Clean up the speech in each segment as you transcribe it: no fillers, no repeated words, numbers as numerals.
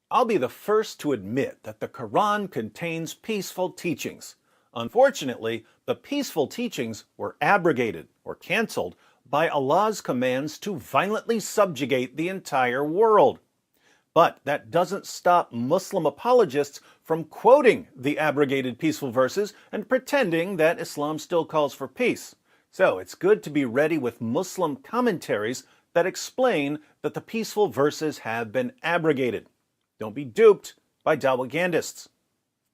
I'll be the first to admit that the Quran contains peaceful teachings. Unfortunately, the peaceful teachings were abrogated or canceled by Allah's commands to violently subjugate the entire world. But that doesn't stop Muslim apologists from quoting the abrogated peaceful verses and pretending that Islam still calls for peace. So it's good to be ready with Muslim commentaries that explain that the peaceful verses have been abrogated. Don't be duped by propagandists.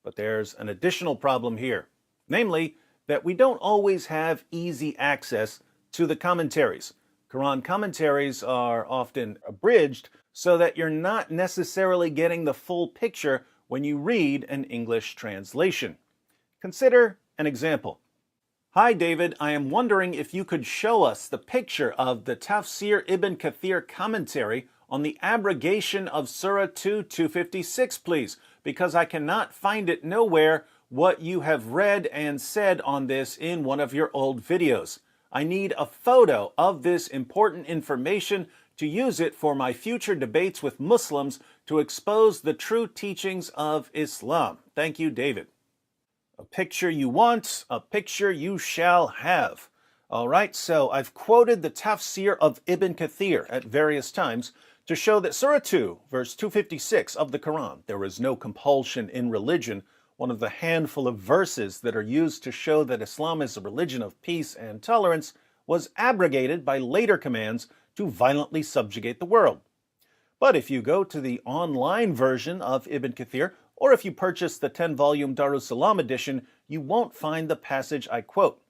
But there's an additional problem here, namely that we don't always have easy access to the commentaries. Quran commentaries are often abridged so that you're not necessarily getting the full picture when you read an English translation. Consider an example. Hi David, I am wondering if you could show us the picture of the Tafsir Ibn Kathir commentary on the abrogation of Surah 2:256, please, because I cannot find it nowhere what you have read and said on this in one of your old videos. I need a photo of this important information to use it for my future debates with Muslims to expose the true teachings of Islam. Thank you, David. A picture you want, a picture you shall have. All right, so I've quoted the Tafsir of Ibn Kathir at various times to show that Surah 2, verse 256 of the Quran, there is no compulsion in religion, one of the handful of verses that are used to show that Islam is a religion of peace and tolerance, was abrogated by later commands to violently subjugate the world. But if you go to the online version of Ibn Kathir, or if you purchase the 10-volume Darussalam edition, you won't find the passage I quote.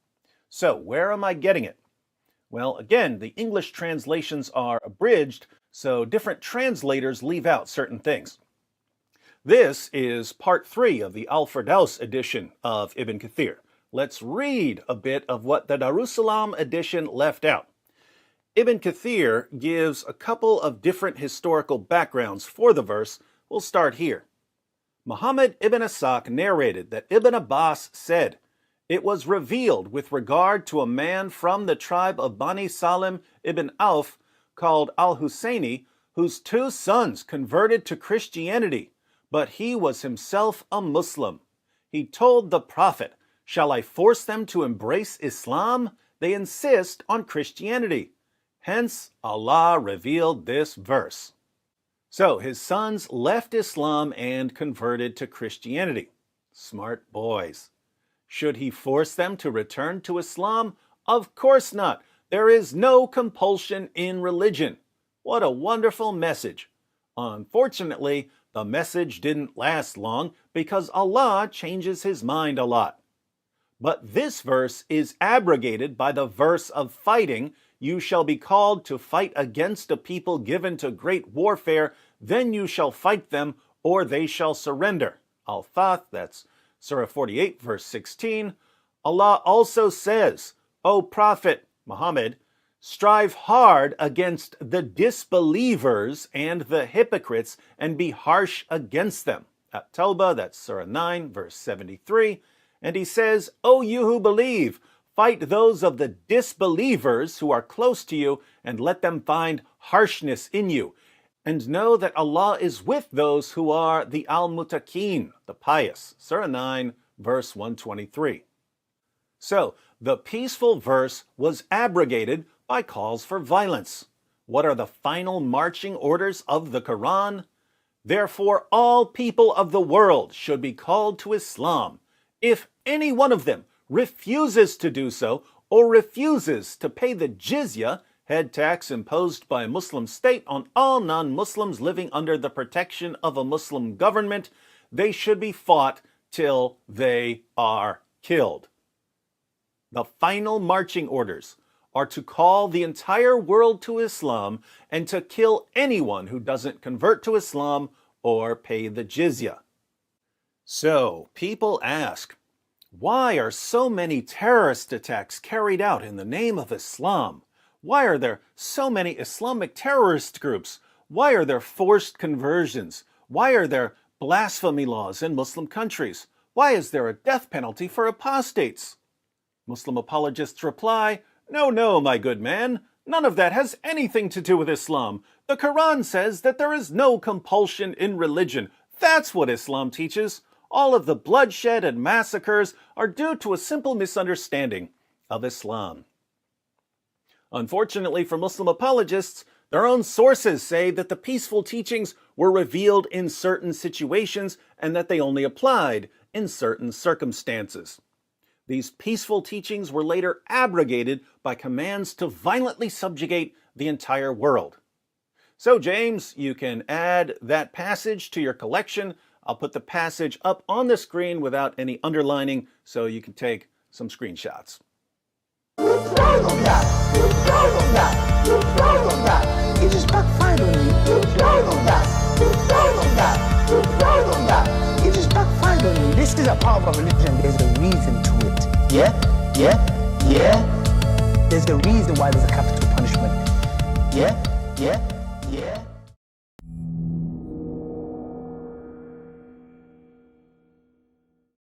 So where am I getting it? Well, again, the English translations are abridged, so different translators leave out certain things. This is part 3 of the Al-Firdaus edition of Ibn Kathir. Let's read a bit of what the Darussalam edition left out. Ibn Kathir gives a couple of different historical backgrounds for the verse. We'll start here. Muhammad ibn Ishaq narrated that Ibn Abbas said, "It was revealed with regard to a man from the tribe of Bani Salim ibn Auf called Al-Husayni, whose 2 sons converted to Christianity, but he was himself a Muslim. He told the Prophet, 'Shall I force them to embrace Islam? They insist on Christianity.' Hence, Allah revealed this verse." So his sons left Islam and converted to Christianity. Smart boys. Should he force them to return to Islam? Of course not. There is no compulsion in religion. What a wonderful message. Unfortunately, the message didn't last long because Allah changes his mind a lot. But this verse is abrogated by the verse of fighting. You shall be called to fight against a people given to great warfare, then you shall fight them, or they shall surrender. Al-Fath, that's Surah 48, verse 16. Allah also says, O Prophet Muhammad, strive hard against the disbelievers and the hypocrites and be harsh against them. At Tawbah, that's Surah 9, verse 73. And he says, O you who believe, fight those of the disbelievers who are close to you and let them find harshness in you. And know that Allah is with those who are the al-muttaqeen, the pious. Surah 9, verse 123. So, the peaceful verse was abrogated by calls for violence. What are the final marching orders of the Quran? Therefore, all people of the world should be called to Islam. If any one of them refuses to do so, or refuses to pay the jizya, head tax imposed by a Muslim state on all non-Muslims living under the protection of a Muslim government, they should be fought till they are killed. The final marching orders are to call the entire world to Islam and to kill anyone who doesn't convert to Islam or pay the jizya. So, people ask, why are so many terrorist attacks carried out in the name of Islam? Why are there so many Islamic terrorist groups? Why are there forced conversions? Why are there blasphemy laws in Muslim countries? Why is there a death penalty for apostates? Muslim apologists reply, no, my good man, None of that has anything to do with Islam. The Quran says that there is no compulsion in religion. That's what Islam teaches. All of the bloodshed and massacres are due to a simple misunderstanding of Islam. Unfortunately for Muslim apologists, their own sources say that the peaceful teachings were revealed in certain situations and that they only applied in certain circumstances. These peaceful teachings were later abrogated by commands to violently subjugate the entire world. So, James, you can add that passage to your collection. I'll put the passage up on the screen without any underlining so you can take some screenshots. It just backfired on me. It just backfired on me. This is a part of our religion. There's a reason to it. Yeah. There's a reason why there's a capital punishment. Yeah.